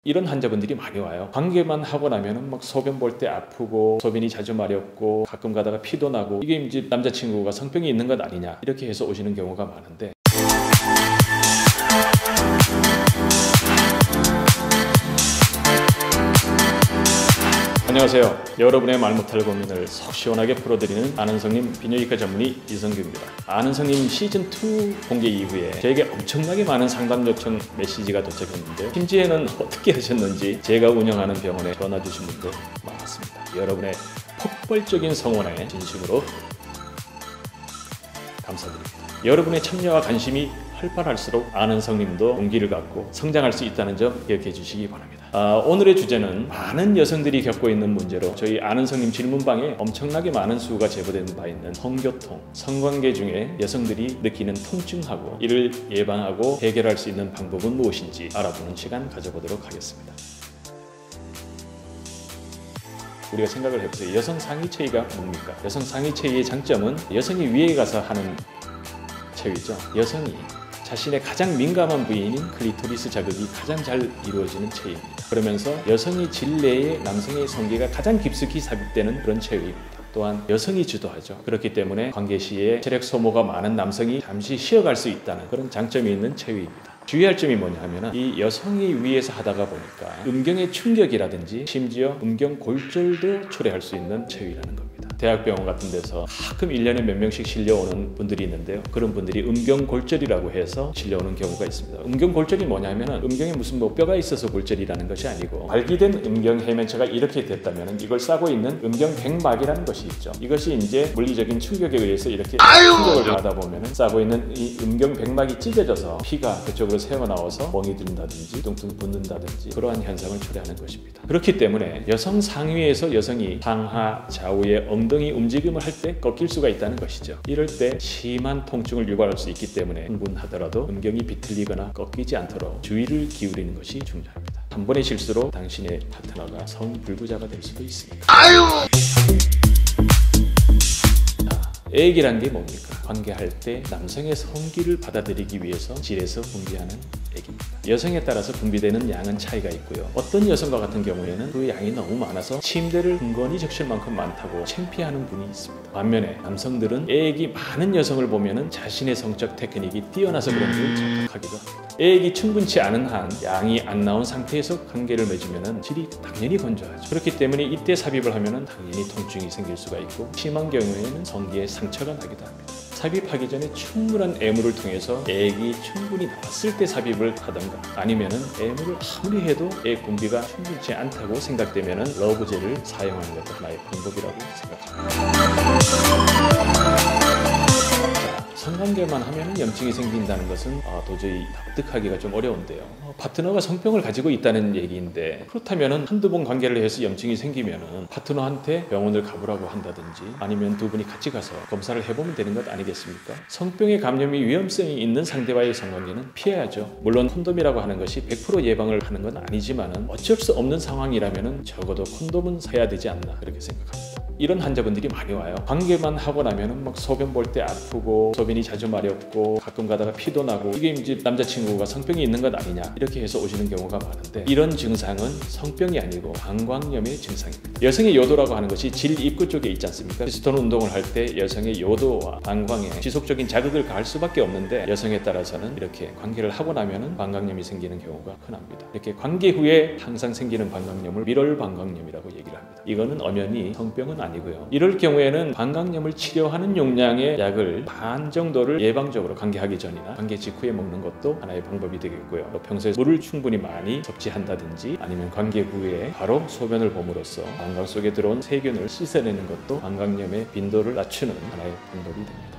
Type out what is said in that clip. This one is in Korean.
이런 환자분들이 많이 와요. 관계만 하고 나면은 막 소변 볼 때 아프고 소변이 자주 마렵고 가끔 가다가 피도 나고 이게 이제 남자친구가 성병이 있는 것 아니냐 이렇게 해서 오시는 경우가 많은데, 안녕하세요. 여러분의 말 못할 고민을 속 시원하게 풀어드리는 아는성님 비뇨기과 전문의 이성규입니다. 아는성님 시즌2 공개 이후에 저에게 엄청나게 많은 상담 요청 메시지가 도착했는데, 심지어는 어떻게 하셨는지 제가 운영하는 병원에 전화 주신 분들 많았습니다. 여러분의 폭발적인 성원에 진심으로 감사드립니다. 여러분의 참여와 관심이 활발할수록 아는성님도 용기를 갖고 성장할 수 있다는 점 기억해 주시기 바랍니다. 오늘의 주제는 많은 여성들이 겪고 있는 문제로 저희 아는성님 질문방에 엄청나게 많은 수가 제보된 바 있는 성교통, 성관계 중에 여성들이 느끼는 통증하고 이를 예방하고 해결할 수 있는 방법은 무엇인지 알아보는 시간 가져보도록 하겠습니다. 우리가 생각을 해보세요. 여성 상위 체위가 뭡니까? 여성 상위 체위의 장점은 여성이 위에 가서 하는 체위죠. 여성이 자신의 가장 민감한 부위인 클리토리스 자극이 가장 잘 이루어지는 체위입니다. 그러면서 여성의 질내에 남성의 성기가 가장 깊숙이 삽입되는 그런 체위입니다. 또한 여성이 주도하죠. 그렇기 때문에 관계 시에 체력 소모가 많은 남성이 잠시 쉬어갈 수 있다는 그런 장점이 있는 체위입니다. 주의할 점이 뭐냐 하면 이 여성이 위에서 하다가 보니까 음경의 충격이라든지 심지어 음경 골절도 초래할 수 있는 체위라는 겁니다. 대학병원 같은 데서 가끔 1년에 몇 명씩 실려오는 분들이 있는데요. 그런 분들이 음경골절이라고 해서 실려오는 경우가 있습니다. 음경골절이 뭐냐면 음경에 무슨 뼈가 있어서 골절이라는 것이 아니고, 발기된 음경 해면체가 이렇게 됐다면 이걸 싸고 있는 음경백막이라는 것이 있죠. 이것이 이제 물리적인 충격에 의해서 이렇게 충격을 받다 보면 싸고 있는 이 음경백막이 찢어져서 피가 그쪽으로 새어나와서 멍이 든다든지 뚱뚱 붓는다든지 그러한 현상을 초래하는 것입니다. 그렇기 때문에 여성 상위에서 여성이 상하 좌우의 엉덩이 움직임을 할 때 꺾일 수가 있다는 것이죠. 이럴 때 심한 통증을 유발할 수 있기 때문에 흥분하더라도 음경이 비틀리거나 꺾이지 않도록 주의를 기울이는 것이 중요합니다. 한 번의 실수로 당신의 파트너가 성불구자가 될 수도 있습니다. 액이란 게 뭡니까? 관계할 때 남성의 성기를 받아들이기 위해서 질에서 분비하는 액입니다. 여성에 따라서 분비되는 양은 차이가 있고요. 어떤 여성과 같은 경우에는 그 양이 너무 많아서 침대를 흥건히 적실 만큼 많다고 창피해하는 분이 있습니다. 반면에 남성들은 액이 많은 여성을 보면 자신의 성적 테크닉이 뛰어나서 그런 줄 착각하기도 합니다. 액이 충분치 않은 한 양이 안 나온 상태에서 관계를 맺으면 질이 당연히 건조하죠. 그렇기 때문에 이때 삽입을 하면 당연히 통증이 생길 수가 있고, 심한 경우에는 성기에 상처가 나기도 합니다. 삽입하기 전에 충분한 애물을 통해서 액이 충분히 나왔을 때 삽입을 하던가, 아니면은 애물을 아무리 해도 액 분비가 충분치 않다고 생각되면은 러브젤을 사용하는 것도 하나의 방법이라고 생각합니다. 성관계만 하면 염증이 생긴다는 것은 도저히 납득하기가 좀 어려운데요. 파트너가 성병을 가지고 있다는 얘기인데, 그렇다면 한두 번 관계를 해서 염증이 생기면 파트너한테 병원을 가보라고 한다든지 아니면 두 분이 같이 가서 검사를 해보면 되는 것 아니겠습니까? 성병의 감염이 위험성이 있는 상대와의 성관계는 피해야죠. 물론 콘돔이라고 하는 것이 100% 예방을 하는 건 아니지만 어쩔 수 없는 상황이라면 적어도 콘돔은 사야 되지 않나 그렇게 생각합니다. 이런 환자분들이 많이 와요. 관계만 하고 나면은 막 소변 볼 때 아프고 소변이 자주 마렵고 가끔 가다가 피도 나고 이게 이제 남자친구가 성병이 있는 것 아니냐 이렇게 해서 오시는 경우가 많은데, 이런 증상은 성병이 아니고 방광염의 증상입니다. 여성의 요도라고 하는 것이 질 입구 쪽에 있지 않습니까? 피스톤 운동을 할 때 여성의 요도와 방광에 지속적인 자극을 가할 수밖에 없는데, 여성에 따라서는 이렇게 관계를 하고 나면은 방광염이 생기는 경우가 흔합니다. 이렇게 관계 후에 항상 생기는 방광염을 밀월 방광염이라고 얘기를 합니다. 이거는 엄연히 성병은 아니고요. 이럴 경우에는 방광염을 치료하는 용량의 약을 반 정도를 예방적으로 관계하기 전이나 관계 직후에 먹는 것도 하나의 방법이 되겠고요. 또 평소에 물을 충분히 많이 섭취한다든지 아니면 관계 후에 바로 소변을 봄으로써 방광 속에 들어온 세균을 씻어내는 것도 방광염의 빈도를 낮추는 하나의 방법이 됩니다.